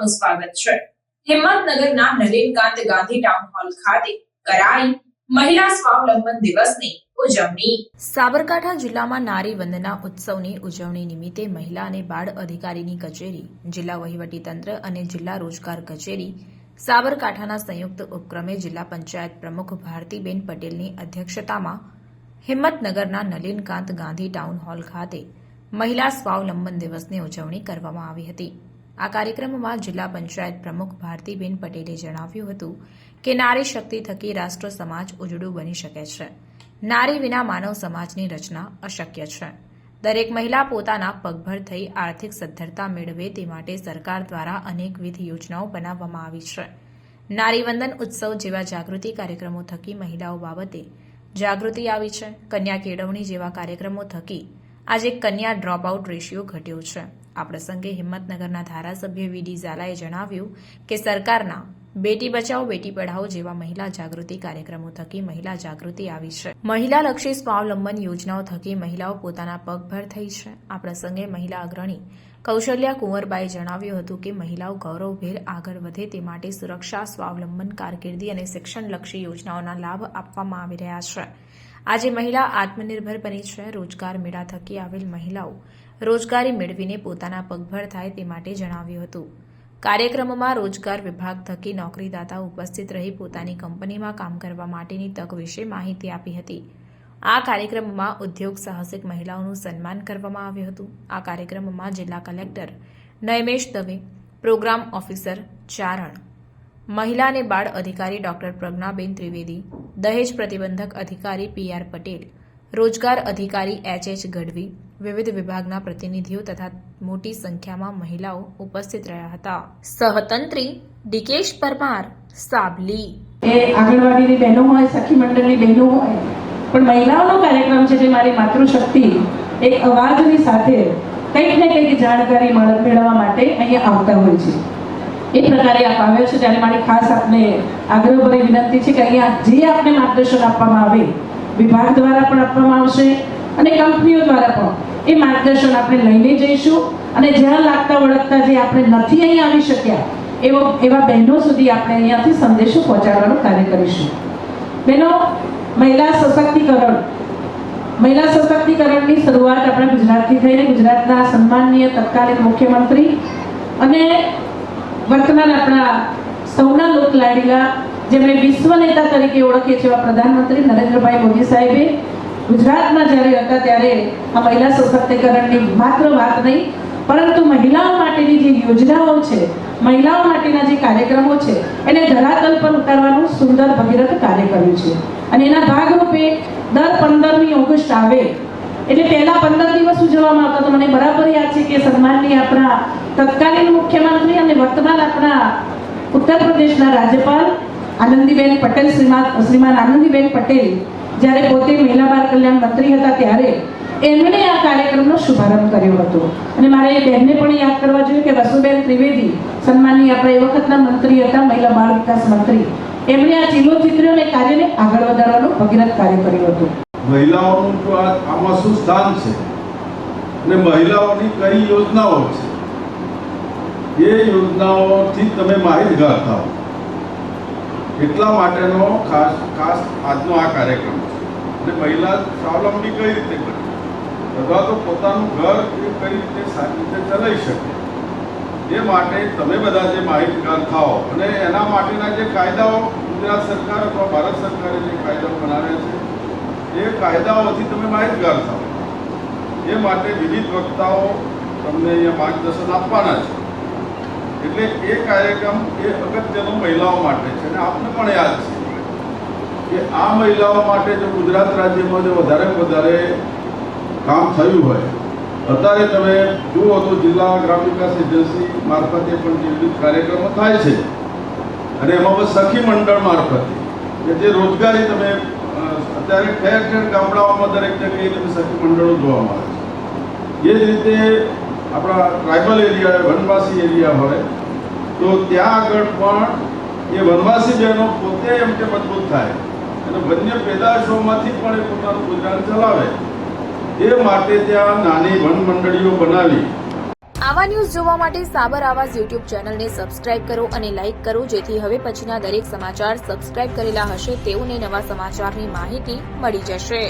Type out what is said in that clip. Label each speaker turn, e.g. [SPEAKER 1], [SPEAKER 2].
[SPEAKER 1] આપનું સ્વાગત છે। હિંમતનગરના નલિનકાંત ગાંધી ટાઉન હોલ ખાતે કરાઈ મહિલા સ્વાવલંબન દિવસની ઉજવણી। સાબરકાંઠા જિલ્લામાં નારી વંદના ઉત્સવની ઉજવણી નિમિત્તે મહિલા અને બાળ અધિકારીની કચેરી, જિલ્લા વહીવટીતંત્ર અને જિલ્લા રોજગાર કચેરી સાબરકાંઠાના સંયુક્ત ઉપક્રમે જિલ્લા પંચાયત પ્રમુખ ભારતીબેન પટેલની અધ્યક્ષતામાં હિંમતનગરના નલિનકાંત ગાંધી ટાઉન હોલ ખાતે મહિલા સ્વાવલંબન દિવસની ઉજવણી કરવામાં આવી હતી। આ કાર્યક્રમમાં જિલ્લા પંચાયત પ્રમુખ ભારતીબેન પટેલે જણાવ્યું હતું કે નારી શક્તિ થકી રાષ્ટ્ર સમાજ ઉજળું બની શકે છે। નારી વિના માનવ સમાજની રચના અશક્ય છે। દરેક મહિલા પોતાના પગભર થઈ આર્થિક સદ્ધરતા મેળવે તે માટે સરકાર દ્વારા અનેકવિધ યોજનાઓ બનાવવામાં આવી છે। નારી વંદન ઉત્સવ જેવા જાગૃતિ કાર્યક્રમો થકી મહિલાઓ બાબતે જાગૃતિ આવી છે। કન્યા કેળવણી જેવા કાર્યક્રમો થકી આજે કન્યા ડ્રોપ આઉટ રેશિયો ઘટ્યો છે। આ પ્રસંગે હિંમતનગરના ધારાસભ્ય વી.ડી. ઝાલાએ જણાવ્યું કે સરકારના બેટી બચાવો બેટી પઢાઓ જેવા મહિલા જાગૃતિ કાર્યક્રમો થકી મહિલા જાગૃતિ આવી છે। મહિલાલક્ષી સ્વાવલંબન યોજનાઓ થકી મહિલાઓ પોતાના પગભર થઈ છે। આ પ્રસંગે મહિલા અગ્રણી કૌશલ્યા કુંવરબાએ જણાવ્યું હતું કે મહિલાઓ ગૌરવભેર આગળ વધે તે માટે સુરક્ષા, સ્વાવલંબન, કારકિર્દી અને શિક્ષણલક્ષી યોજનાઓના લાભ આપવામાં આવી રહ્યા છે। આજે મહિલા આત્મનિર્ભર બની છે। રોજગાર મેળા થકી આવેલ મહિલાઓ રોજગારી મેળવીને પોતાના પગભર થાય તે માટે જણાવ્યું હતું। કાર્યક્રમમાં રોજગાર વિભાગ થકી નોકરીદાતાઓ ઉપસ્થિત રહી પોતાની કંપનીમાં કામ કરવા માટેની તક વિશે માહિતી આપી હતી। આ કાર્યક્રમમાં ઉદ્યોગ સાહસિક મહિલાઓનું સન્માન કરવામાં આવ્યું હતું। આ કાર્યક્રમમાં જિલ્લા કલેક્ટર નયમેશ દવે, પ્રોગ્રામ ઓફિસર ચારણ, મહિલા અને બાળ અધિકારી ડોક્ટર પ્રજ્ઞાબેન ત્રિવેદી, દહેજ પ્રતિબંધક અધિકારી પી.આર. પટેલ, રોજગાર અધિકારી એચ.એચ. ગઢવી, વિવિધ વિભાગના પ્રતિનિધિઓ તથા મોટી સંખ્યામાં મહિલાઓ ઉપસ્થિત રહ્યા હતા। સહતંત્રી ડીકેશ પરમાર, સાબલી।
[SPEAKER 2] એ આંગણવાડીની બહેનો હોય, સખી મંડળની બહેનો હોય, પણ મહિલાઓનો કાર્યક્રમ છે જે મારી માતૃશક્તિ એક અવાજની સાથે કંઈક ને કંઈક જાણકારી મેળવવા માટે અહીંયા આવતા હોય છે। એ પ્રકારે આપ આવ્યો છે ત્યારે મારી ખાસ આપને આગ્રહભરી વિનંતી છે કે અહીંયા જે આપને માર્ગદર્શન આપવામાં આવે વિભાગ દ્વારા પણ આપવામાં આવશે અને કંપનીઓ દ્વારા પણ એ માર્ગદર્શન આપણે લઈને જઈશું અને જ્યાં લાગતા વળગતા જે આપણે નથી અહીં આવી શક્યા એવા બહેનો સુધી આપણે અહીંયાથી સંદેશો પહોંચાડવાનું કાર્ય કરીશું। બહેનો, મહિલા સશક્તિકરણની શરૂઆત આપણા ગુજરાતથી થઈને ગુજરાતના સન્માનનીય તત્કાલીન મુખ્યમંત્રી અને વર્તમાન આપણા સૌના લોકલાડીલા જેમણે વિશ્વ નેતા તરીકે ઓળખીએ છીએ એવા પ્રધાનમંત્રી નરેન્દ્રભાઈ મોદી સાહેબે ગુજરાતમાં જ્યારે હતા ત્યારે આ મહિલા સશક્તિકરણની માત્ર વાત નહીં પરંતુ મહિલાઓ માટેની જે યોજનાઓ છે, મહિલાઓ માટેના જે કાર્યક્રમો છે એને ધરાતલ પર ઉતારવાનું સુંદર ભગીરથ કાર્ય કર્યું છે। અને એના ભાગરૂપે દર 15મી ઓગસ્ટ આવે એટલે પહેલા 15 દિવસ ઉજવવામાં આવતા તો મને બરાબર યાદ છે કે સન્માનની આપણા તત્કાલીન મુખ્યમંત્રી અને વર્તમાન આપણા ઉત્તર પ્રદેશના રાજ્યપાલ આનંદીબેન પટેલ, શ્રીમાન આનંદીબેન પટેલ જ્યારે પોતે મહિલા બાળ કલ્યાણ મંત્રી હતા ત્યારે એમણે આ કાર્યક્રમનો શુભારંભ કર્યો હતો। અને મારે એ બહેનને પણ યાદ કરવા જોઈએ કે વસુબેન ત્રિવેદી સન્માનની આપણા એ વખતના મંત્રી હતા, મહિલા બાળ વિકાસ મંત્રી, એમણે આ ચીલો ચિત્ર્યો અને કાર્યને આગળ વધારવાનું ભગીરથ કાર્ય કર્યું હતું।
[SPEAKER 3] મહિલાઓનું તો આમાં શું સ્થાન છે અને મહિલાઓની કઈ યોજનાઓ છે એ યોજનાઓથી તમે માહિતગાર થાઓ એટલા માટેનો ખાસ આજનો આ કાર્યક્રમ છે। અને મહિલા સ્વાવલંબી કઈ રીતે કરે અથવા તો પોતાનું ઘર એ કઈ રીતે સારી રીતે ચલાવી શકે એ માટે તમે બધા જે માહિતગાર થાઓ અને એના માટેના જે કાયદાઓ ગુજરાત સરકાર અથવા ભારત સરકારે જે કાયદાઓ બનાવ્યા છે એ કાયદાઓથી તમે માહિતગાર થાઓ એ માટે વિવિધ વક્તાઓ તમને અહીંયા માર્ગદર્શન આપવાના છે। એટલે એ કાર્યક્રમ એ અગત્યનો મહિલાઓ માટે છે અને આપને પણ યાદ છે કે આ મહિલાઓ માટે જો ગુજરાત રાજ્યમાં જો વધારે કામ થયું હોય, અત્યારે તમે જુઓ તો જિલ્લા ગ્રામ વિકાસ એજન્સી મારફતે પણ જે વિવિધ કાર્યક્રમો થાય છે અને એમાં પણ સખી મંડળ મારફતે કે જે રોજગારી તમે અત્યારે ઠેર ગામડાઓમાં દરેક જગ્યાએ તમે સખી મંડળો જોવા મળે છે। એ જ રીતે આપણા ટ્રાઇબલ એરિયા, વનવાસી એરિયા હોય તો ત્યાં આગળ પણ એ વનવાસી બહેનો પોતે એમ કે મજબૂત થાય અને વન્ય પેદાશોમાંથી પણ એ પોતાનું ગુજરાન ચલાવે એ માટે ત્યાં નાની વન મંડળીઓ બનાવી
[SPEAKER 1] આવા ન્યૂઝ જોવા માટે સાબર આવાઝ યુટ્યુબ ચેનલને સબસ્ક્રાઇબ કરો અને લાઇક કરો, જેથી હવે પછીના દરેક સમાચાર સબસ્ક્રાઇબ કરેલા હશે તેઓને નવા સમાચારની માહિતી મળી જશે.